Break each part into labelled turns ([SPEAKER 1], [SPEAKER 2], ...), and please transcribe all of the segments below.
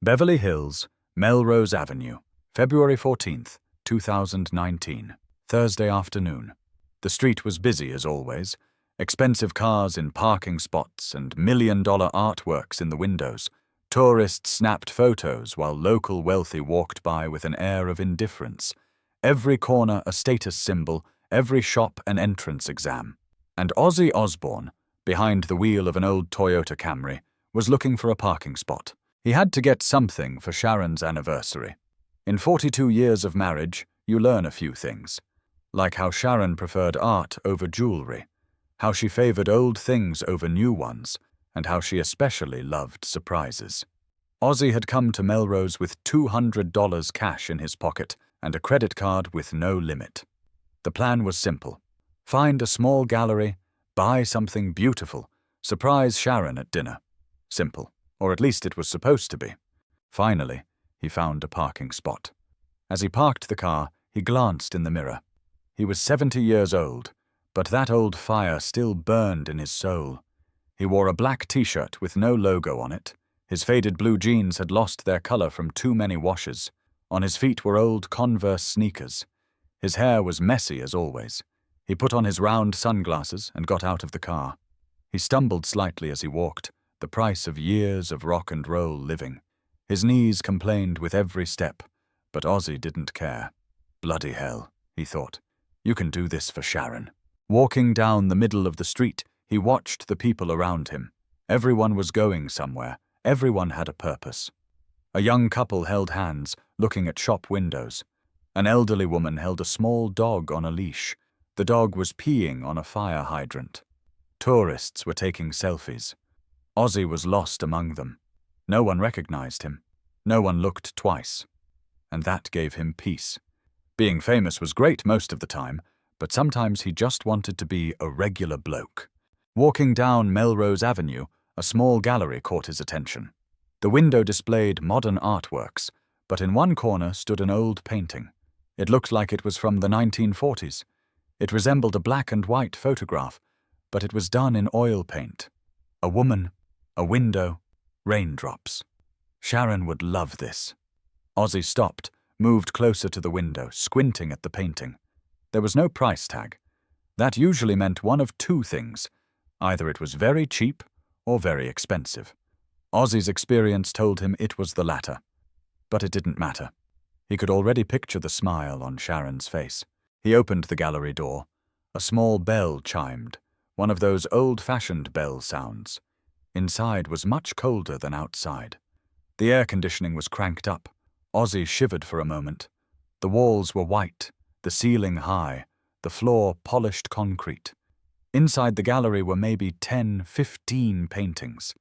[SPEAKER 1] Beverly Hills, Melrose Avenue, February 14th, 2019, Thursday afternoon. The street was busy as always. Expensive cars in parking spots and million-dollar artworks in the windows. Tourists snapped photos while local wealthy walked by with an air of indifference. Every corner a status symbol, every shop an entrance exam. And Ozzy Osbourne, behind the wheel of an old Toyota Camry, was looking for a parking spot. He had to get something for Sharon's anniversary. In 42 years of marriage, you learn a few things. Like how Sharon preferred art over jewelry, how she favored old things over new ones, and how she especially loved surprises. Ozzy had come to Melrose with $200 cash in his pocket and a credit card with no limit. The plan was simple. Find a small gallery, buy something beautiful, surprise Sharon at dinner. Simple. Or at least it was supposed to be. Finally, he found a parking spot. As he parked the car, he glanced in the mirror. He was 70 years old, but that old fire still burned in his soul. He wore a black t-shirt with no logo on it. His faded blue jeans had lost their color from too many washes. On his feet were old Converse sneakers. His hair was messy as always. He put on his round sunglasses and got out of the car. He stumbled slightly as he walked, the price of years of rock and roll living. His knees complained with every step, but Ozzy didn't care. Bloody hell, he thought. You can do this for Sharon. Walking down the middle of the street, he watched the people around him. Everyone was going somewhere. Everyone had a purpose. A young couple held hands, looking at shop windows. An elderly woman held a small dog on a leash. The dog was peeing on a fire hydrant. Tourists were taking selfies. Ozzy was lost among them. No one recognized him. No one looked twice. And that gave him peace. Being famous was great most of the time, but sometimes he just wanted to be a regular bloke. Walking down Melrose Avenue, a small gallery caught his attention. The window displayed modern artworks, but in one corner stood an old painting. It looked like it was from the 1940s. It resembled a black and white photograph, but it was done in oil paint. A woman, a window, raindrops. Sharon would love this. Ozzy stopped, moved closer to the window, squinting at the painting. There was no price tag. That usually meant one of two things. Either it was very cheap or very expensive. Ozzy's experience told him it was the latter. But it didn't matter. He could already picture the smile on Sharon's face. He opened the gallery door. A small bell chimed, one of those old-fashioned bell sounds. Inside was much colder than outside. The air conditioning was cranked up. Ozzy shivered for a moment. The walls were white, the ceiling high, the floor polished concrete. Inside the gallery were maybe 10, 15 paintings,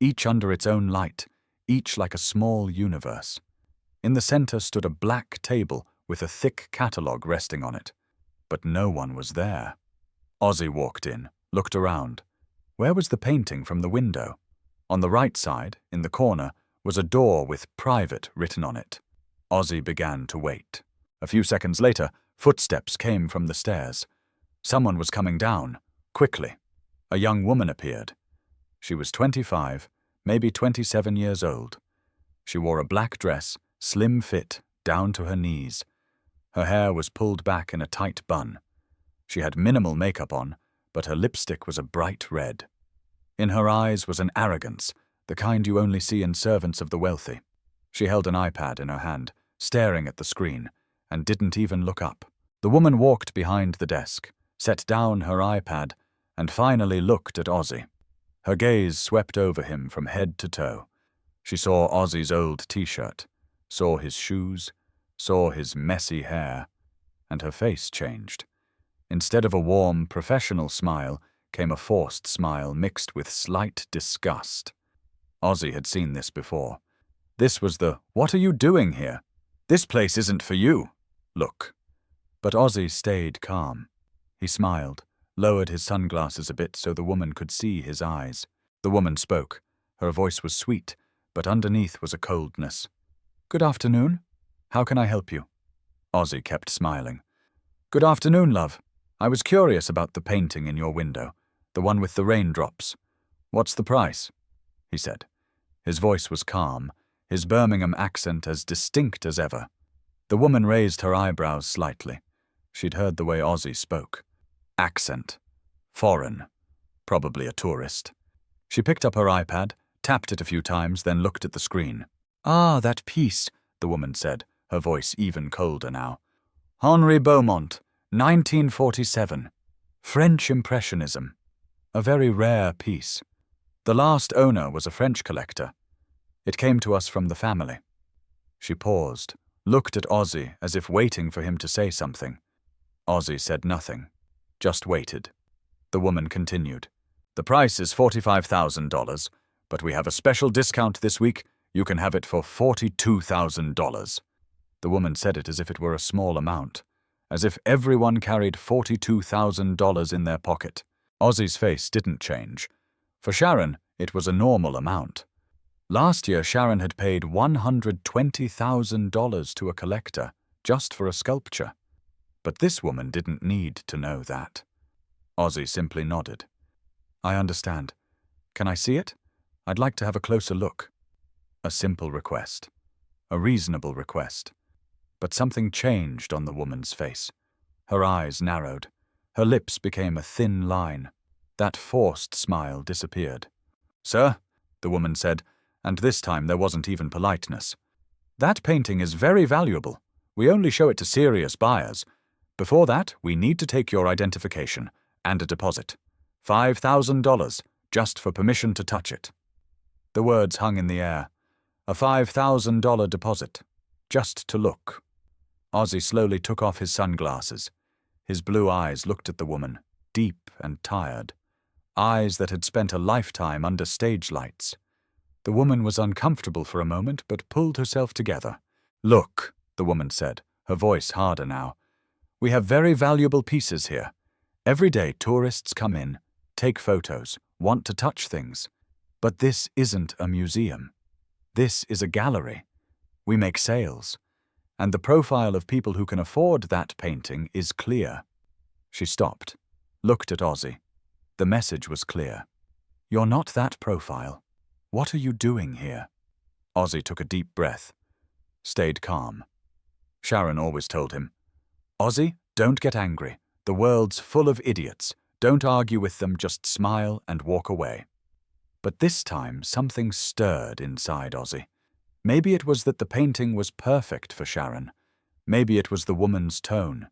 [SPEAKER 1] each under its own light, each like a small universe. In the center stood a black table with a thick catalogue resting on it. But no one was there. Ozzy walked in, looked around. Where was the painting from the window? On the right side, in the corner, was a door with "Private" written on it. Ozzy began to wait. A few seconds later, footsteps came from the stairs. Someone was coming down, quickly. A young woman appeared. She was 25, maybe 27 years old. She wore a black dress, slim fit, down to her knees. Her hair was pulled back in a tight bun. She had minimal makeup on, but her lipstick was a bright red. In her eyes was an arrogance, the kind you only see in servants of the wealthy. She held an iPad in her hand, staring at the screen, and didn't even look up. The woman walked behind the desk, set down her iPad, and finally looked at Ozzy. Her gaze swept over him from head to toe. She saw Ozzy's old t-shirt, saw his shoes, saw his messy hair, and her face changed. Instead of a warm, professional smile, came a forced smile mixed with slight disgust. Ozzy had seen this before. This was the "What are you doing here? This place isn't for you" look. But Ozzy stayed calm. He smiled, lowered his sunglasses a bit so the woman could see his eyes. The woman spoke. Her voice was sweet, but underneath was a coldness. "Good afternoon. How can I help you?" Ozzy kept smiling. "Good afternoon, love. I was curious about the painting in your window, the one with the raindrops. What's the price?" he said. His voice was calm, his Birmingham accent as distinct as ever. The woman raised her eyebrows slightly. She'd heard the way Ozzy spoke. Accent. Foreign. Probably a tourist. She picked up her iPad, tapped it a few times, then looked at the screen. "Ah, that piece," the woman said, her voice even colder now. "Henri Beaumont, 1947. French Impressionism. A very rare piece. The last owner was a French collector. It came to us from the family." She paused, looked at Ozzy as if waiting for him to say something. Ozzy said nothing, just waited. The woman continued. "The price is $45,000, but we have a special discount this week. You can have it for $42,000. The woman said it as if it were a small amount, as if everyone carried $42,000 in their pocket. Ozzy's face didn't change. For Sharon, it was a normal amount. Last year, Sharon had paid $120,000 to a collector just for a sculpture. But this woman didn't need to know that. Ozzy simply nodded. "I understand. Can I see it? I'd like to have a closer look." A simple request. A reasonable request. But something changed on the woman's face. Her eyes narrowed. Her lips became a thin line. That forced smile disappeared. "Sir," the woman said, and this time there wasn't even politeness. "That painting is very valuable. We only show it to serious buyers. Before that, we need to take your identification and a deposit. $5,000, just for permission to touch it." The words hung in the air. A $5,000 deposit, just to look. Ozzy slowly took off his sunglasses. His blue eyes looked at the woman, deep and tired. Eyes that had spent a lifetime under stage lights. The woman was uncomfortable for a moment, but pulled herself together. "Look," the woman said, her voice harder now. "We have very valuable pieces here. Every day tourists come in, take photos, want to touch things. But this isn't a museum. This is a gallery. We make sales. And the profile of people who can afford that painting is clear." She stopped, looked at Ozzy. The message was clear. "You're not that profile. What are you doing here?" Ozzy took a deep breath, stayed calm. Sharon always told him, "Ozzy, don't get angry. The world's full of idiots. Don't argue with them, just smile and walk away." But this time something stirred inside Ozzy. Maybe it was that the painting was perfect for Sharon. Maybe it was the woman's tone.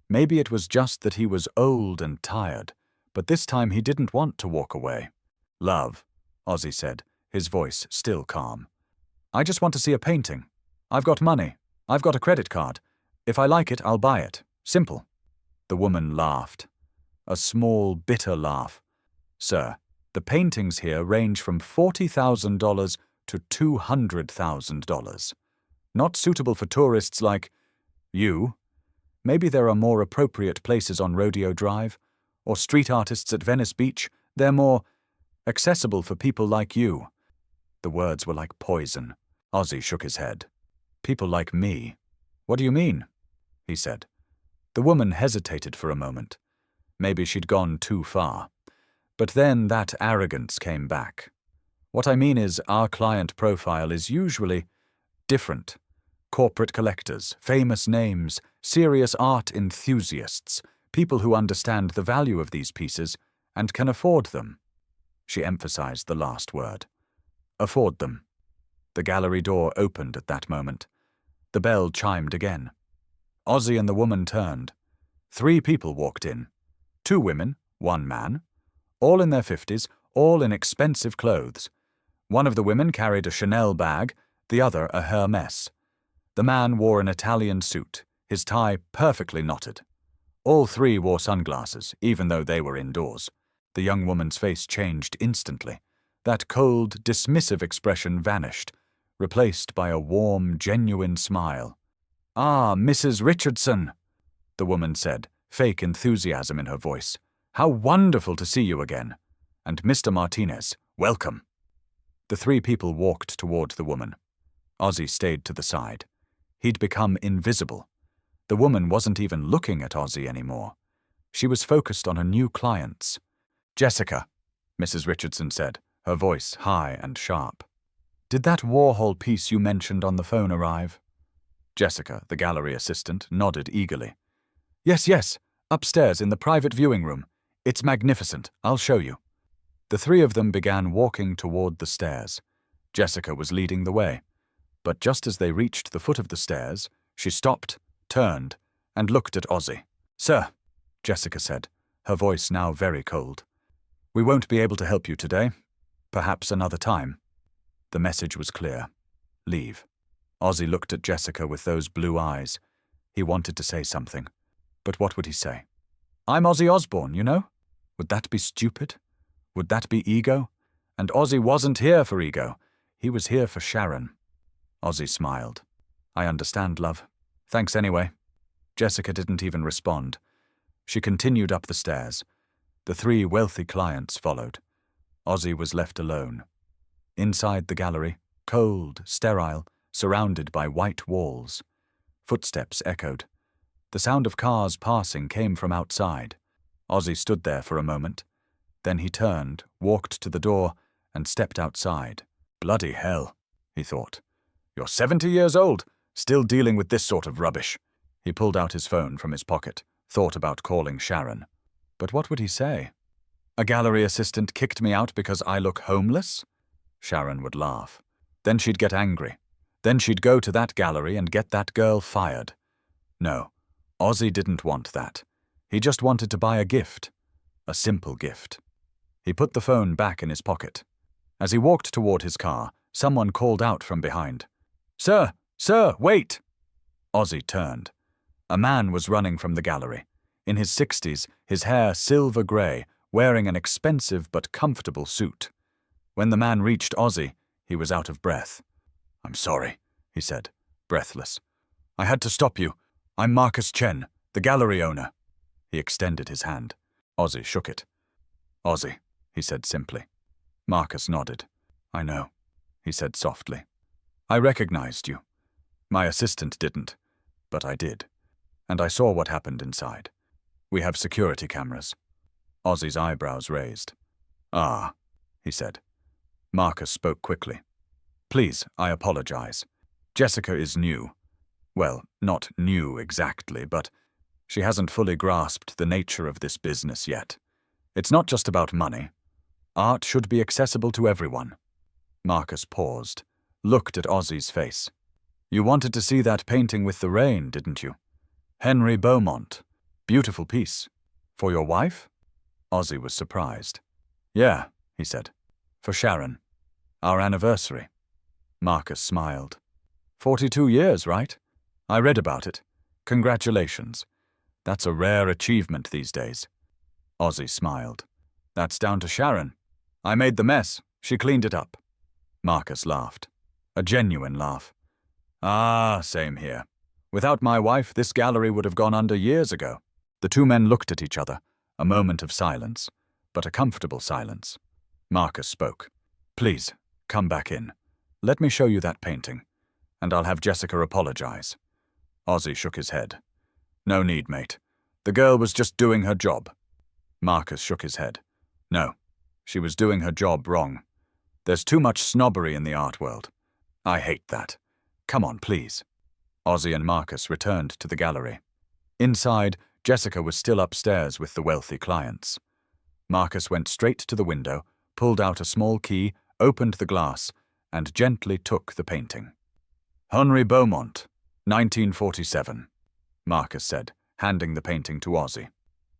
[SPEAKER 1] Maybe it was just that he was old and tired, but this time he didn't want to walk away. "Love," Ozzy said, his voice still calm. "I just want to see a painting. I've got money. I've got a credit card. If I like it, I'll buy it. Simple." The woman laughed. A small, bitter laugh. "Sir, the paintings here range from $40,000 to $200,000. Not suitable for tourists like you. Maybe there are more appropriate places on Rodeo Drive, or street artists at Venice Beach. They're more accessible for people like you." The words were like poison. Ozzy shook his head. "People like me? What do you mean?" he said. The woman hesitated for a moment. Maybe she'd gone too far. But then that arrogance came back. "What I mean is, our client profile is usually different. Corporate collectors, famous names, serious art enthusiasts, people who understand the value of these pieces and can afford them." She emphasized the last word. Afford them. The gallery door opened at that moment. The bell chimed again. Ozzy and the woman turned. 3 people walked in. 2 women, 1 man. All in their 50s, all in expensive clothes. One of the women carried a Chanel bag, the other a Hermès. The man wore an Italian suit, his tie perfectly knotted. All 3 wore sunglasses, even though they were indoors. The young woman's face changed instantly. That cold, dismissive expression vanished, replaced by a warm, genuine smile. "Ah, Mrs. Richardson," the woman said, fake enthusiasm in her voice. "How wonderful to see you again. And Mr. Martinez, welcome." The 3 people walked toward the woman. Ozzy stayed to the side. He'd become invisible. The woman wasn't even looking at Ozzy anymore. She was focused on her new clients. "Jessica," Mrs. Richardson said, her voice high and sharp. Did that Warhol piece you mentioned on the phone arrive? Jessica, the gallery assistant, nodded eagerly. Yes, upstairs in the private viewing room. It's magnificent. I'll show you. The three of them began walking toward the stairs. Jessica was leading the way. But just as they reached the foot of the stairs, she stopped, turned, and looked at Ozzy. Sir, Jessica said, her voice now very cold. We won't be able to help you today. Perhaps another time. The message was clear. Leave. Ozzy looked at Jessica with those blue eyes. He wanted to say something. But what would he say? I'm Ozzy Osbourne, you know? Would that be stupid? Would that be ego? And Ozzy wasn't here for ego. He was here for Sharon. Ozzy smiled. I understand, love. Thanks anyway. Jessica didn't even respond. She continued up the stairs. The three wealthy clients followed. Ozzy was left alone. Inside the gallery, cold, sterile, surrounded by white walls. Footsteps echoed. The sound of cars passing came from outside. Ozzy stood there for a moment. Then he turned, walked to the door, and stepped outside. Bloody hell, he thought. You're 70 years old, still dealing with this sort of rubbish. He pulled out his phone from his pocket, thought about calling Sharon. But what would he say? A gallery assistant kicked me out because I look homeless? Sharon would laugh. Then she'd get angry. Then she'd go to that gallery and get that girl fired. No, Ozzy didn't want that. He just wanted to buy a gift. A simple gift. He put the phone back in his pocket. As he walked toward his car, someone called out from behind. Sir, wait! Ozzy turned. A man was running from the gallery. In his 60s, his hair silver grey, wearing an expensive but comfortable suit. When the man reached Ozzy, he was out of breath. I'm sorry, he said, breathless. I had to stop you. I'm Marcus Chen, the gallery owner. He extended his hand. Ozzy shook it. Ozzy, he said simply. Marcus nodded. I know, he said softly. I recognized you. My assistant didn't, but I did. And I saw what happened inside. We have security cameras. Ozzy's eyebrows raised. Ah, he said. Marcus spoke quickly. Please, I apologize. Jessica is new. Well, not new exactly, but she hasn't fully grasped the nature of this business yet. It's not just about money. Art should be accessible to everyone. Marcus paused, looked at Ozzy's face. You wanted to see that painting with the rain, didn't you? Henry Beaumont. Beautiful piece. For your wife? Ozzy was surprised. Yeah, he said. For Sharon. Our anniversary. Marcus smiled. 42 years, right? I read about it. Congratulations. That's a rare achievement these days. Ozzy smiled. That's down to Sharon. I made the mess. She cleaned it up. Marcus laughed. A genuine laugh. Ah, same here. Without my wife, this gallery would have gone under years ago. The two men looked at each other, a moment of silence, but a comfortable silence. Marcus spoke. Please, come back in. Let me show you that painting, and I'll have Jessica apologize. Ozzy shook his head. No need, mate. The girl was just doing her job. Marcus shook his head. No, she was doing her job wrong. There's too much snobbery in the art world. I hate that. Come on, please. Ozzy and Marcus returned to the gallery. Inside, Jessica was still upstairs with the wealthy clients. Marcus went straight to the window, pulled out a small key, opened the glass, and gently took the painting. Henry Beaumont, 1947, Marcus said, handing the painting to Ozzy.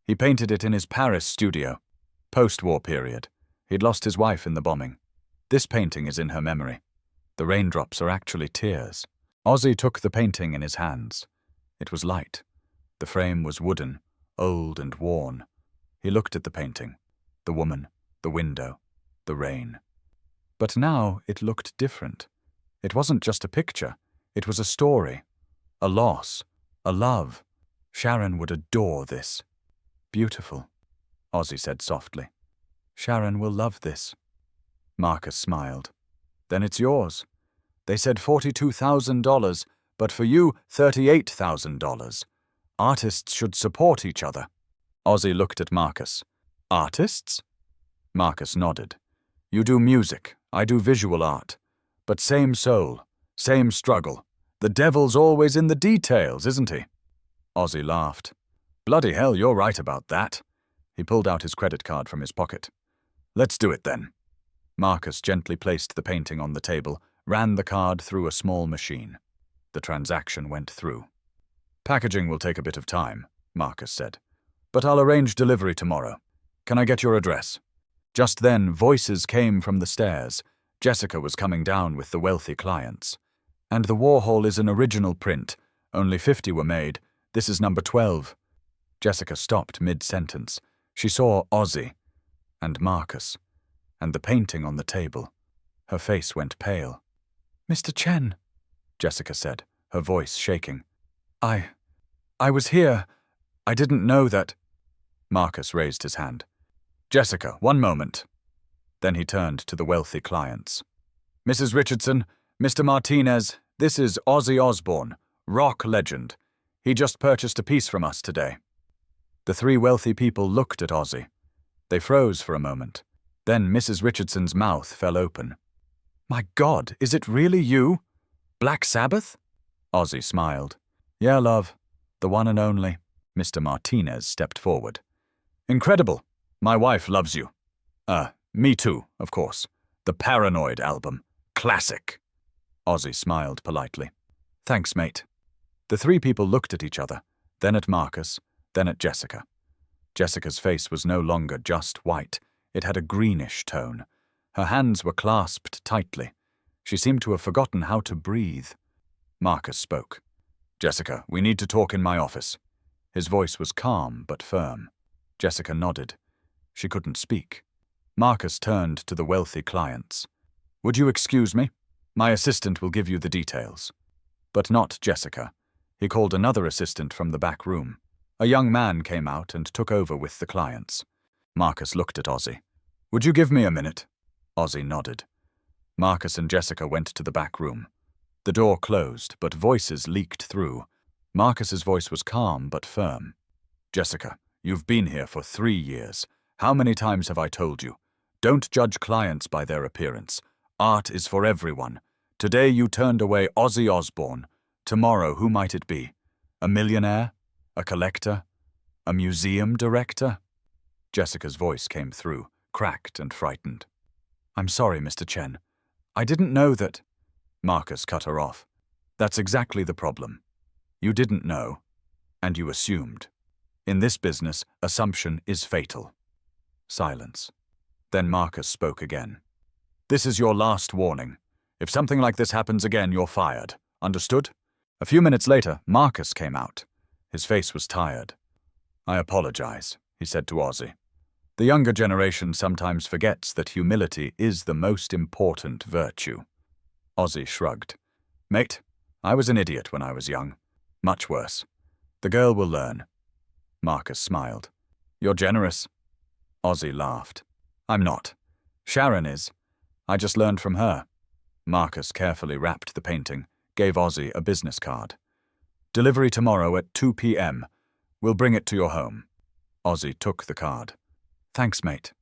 [SPEAKER 1] He painted it in his Paris studio. Post-war period. He'd lost his wife in the bombing. This painting is in her memory. The raindrops are actually tears. Ozzy took the painting in his hands. It was light. The frame was wooden, old and worn. He looked at the painting, the woman, the window, the rain. But now it looked different. It wasn't just a picture. It was a story, a loss, a love. Sharon would adore this. Beautiful, Ozzy said softly. Sharon will love this. Marcus smiled. Then it's yours. They said $42,000, but for you, $38,000. Artists should support each other. Ozzy looked at Marcus. Artists? Marcus nodded. You do music, I do visual art. But same soul, same struggle. The devil's always in the details, isn't he? Ozzy laughed. Bloody hell, you're right about that. He pulled out his credit card from his pocket. Let's do it then. Marcus gently placed the painting on the table, ran the card through a small machine. The transaction went through. Packaging will take a bit of time, Marcus said. But I'll arrange delivery tomorrow. Can I get your address? Just then, voices came from the stairs. Jessica was coming down with the wealthy clients. And the Warhol is an original print. Only 50 were made. This is number 12. Jessica stopped mid-sentence. She saw Ozzy and Marcus and the painting on the table. Her face went pale. Mr. Chen, Jessica said, her voice shaking. I was here. I didn't know that. Marcus raised his hand. Jessica, one moment. Then he turned to the wealthy clients. Mrs. Richardson, Mr. Martinez, this is Ozzy Osbourne, rock legend. He just purchased a piece from us today. The three wealthy people looked at Ozzy. They froze for a moment. Then Mrs. Richardson's mouth fell open. My God, is it really you? Black Sabbath? Ozzy smiled. Yeah, love, the one and only. Mr. Martinez stepped forward. Incredible. My wife loves you. Me too, of course. The Paranoid album. Classic. Ozzy smiled politely. Thanks, mate. The three people looked at each other, then at Marcus, then at Jessica. Jessica's face was no longer just white. It had a greenish tone. Her hands were clasped tightly. She seemed to have forgotten how to breathe. Marcus spoke. Jessica, we need to talk in my office. His voice was calm but firm. Jessica nodded. She couldn't speak. Marcus turned to the wealthy clients. Would you excuse me? My assistant will give you the details. But not Jessica. He called another assistant from the back room. A young man came out and took over with the clients. Marcus looked at Ozzy. Would you give me a minute? Ozzy nodded. Marcus and Jessica went to the back room. The door closed, but voices leaked through. Marcus's voice was calm but firm. Jessica, you've been here for 3 years. How many times have I told you? Don't judge clients by their appearance. Art is for everyone. Today you turned away Ozzy Osbourne. Tomorrow, who might it be? A millionaire? A collector? A museum director? Jessica's voice came through, cracked and frightened. I'm sorry, Mr. Chen. I didn't know that. Marcus cut her off. That's exactly the problem. You didn't know, and you assumed. In this business, assumption is fatal. Silence. Then Marcus spoke again. This is your last warning. If something like this happens again, you're fired. Understood? A few minutes later, Marcus came out. His face was tired. I apologize, he said to Ozzy. The younger generation sometimes forgets that humility is the most important virtue. Ozzy shrugged. Mate, I was an idiot when I was young. Much worse. The girl will learn. Marcus smiled. You're generous. Ozzy laughed. I'm not. Sharon is. I just learned from her. Marcus carefully wrapped the painting, gave Ozzy a business card. Delivery tomorrow at 2 p.m. We'll bring it to your home. Ozzy took the card. Thanks, mate.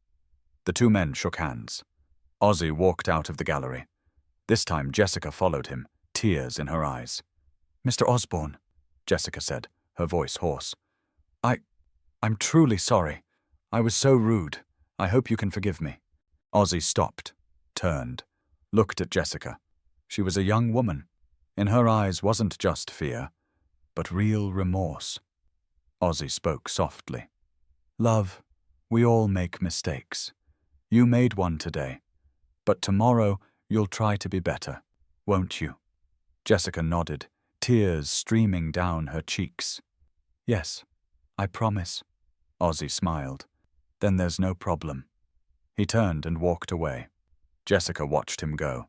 [SPEAKER 1] The two men shook hands. Ozzy walked out of the gallery. This time Jessica followed him, tears in her eyes. Mr. Osbourne, Jessica said, her voice hoarse. I'm truly sorry. I was so rude. I hope you can forgive me. Ozzy stopped, turned, looked at Jessica. She was a young woman. In her eyes wasn't just fear, but real remorse. Ozzy spoke softly. Love, we all make mistakes. You made one today, but tomorrow you'll try to be better, won't you? Jessica nodded, tears streaming down her cheeks. Yes, I promise. Ozzy smiled. Then there's no problem. He turned and walked away. Jessica watched him go.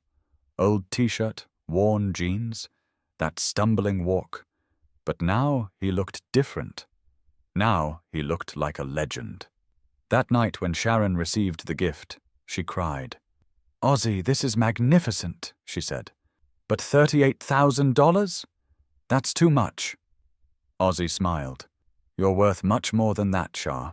[SPEAKER 1] Old t-shirt, worn jeans, that stumbling walk. But now he looked different. Now he looked like a legend. That night when Sharon received the gift, she cried. Ozzy, this is magnificent, she said. But $38,000? That's too much. Ozzy smiled. You're worth much more than that, Shah.